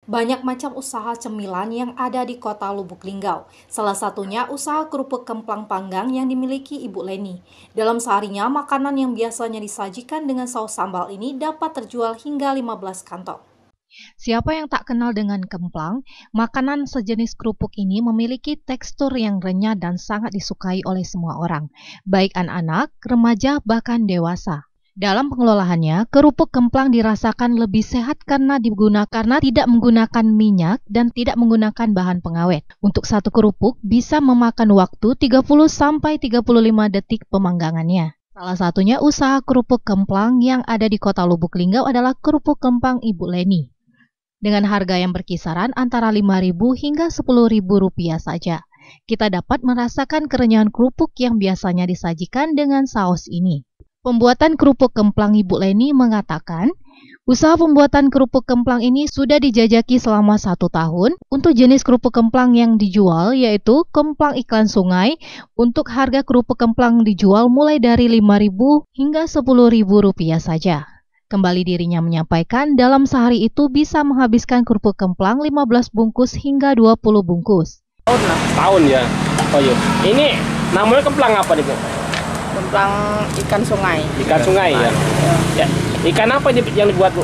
Banyak macam usaha cemilan yang ada di kota Lubuk Linggau. Salah satunya usaha kerupuk kemplang panggang yang dimiliki Ibu Leni. Dalam seharinya, makanan yang biasanya disajikan dengan saus sambal ini dapat terjual hingga 15 kantong. Siapa yang tak kenal dengan kemplang? Makanan sejenis kerupuk ini memiliki tekstur yang renyah dan sangat disukai oleh semua orang, baik anak-anak, remaja, bahkan dewasa. Dalam pengelolaannya, kerupuk kemplang dirasakan lebih sehat karena tidak menggunakan minyak dan tidak menggunakan bahan pengawet. Untuk satu kerupuk bisa memakan waktu 30-35 detik pemanggangannya. Salah satunya usaha kerupuk kemplang yang ada di kota Lubuk Linggau adalah kerupuk kemplang Ibu Leni. Dengan harga yang berkisaran antara Rp5.000 hingga Rp10.000 saja. Kita dapat merasakan kerenyahan kerupuk yang biasanya disajikan dengan saus ini. Pembuatan kerupuk kemplang Ibu Leni mengatakan, usaha pembuatan kerupuk kemplang ini sudah dijajaki selama 1 tahun. Untuk jenis kerupuk kemplang yang dijual yaitu kemplang ikan sungai. Untuk harga kerupuk kemplang dijual mulai dari Rp5.000 hingga Rp10.000 saja. Kembali dirinya menyampaikan dalam sehari itu bisa menghabiskan kerupuk kemplang 15 bungkus hingga 20 bungkus. Tahun ya. Oh iya. Ini namanya kemplang apa nih, Bu? Kemplang ikan sungai. Ikan sungai ya. Ya. Ikan apa yang dibuat, Bu?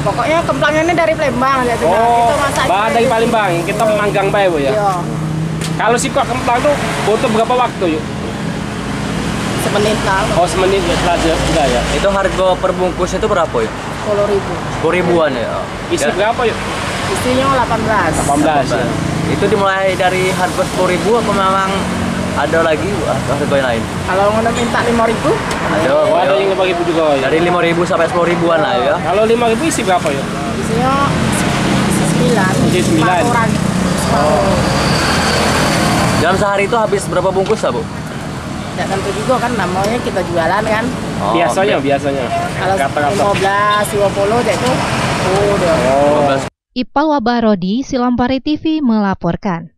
Pokoknya kemplangnya ini dari Palembang ya. Oh, bahan dari Palembang. Kita manggang bae, Bu ya. Iya. Kalau si kok kemplang tuh butuh berapa waktu, yuk? Semenit lah. Oh, semenit sudah ya. Itu harga per bungkus itu berapa ya? 10.000. 10.000-an ya. Isi Ya. berapa, yuk? Isinya 18. 18 ya. Itu dimulai dari harga 10.000 apa memang ada lagi harga yang lain? Kalau nggak minta 5.000, Ada. Oh, ada yang Rp5.000 juga ya. Dari 5.000 sampai 10.000-an lah ya. Kalau Rp5.000 isi berapa, yuk? isinya 9. Isi 9. 4 orang. Dalam sehari itu habis berapa bungkus lah, Bu? Tidak tentu juga kan, namanya kita jualan kan. Oh, Biasanya. Kalau Kata-kata. 15, 20 itu udah. Oh. 12. Ipal Wabarodi, Silampari TV melaporkan.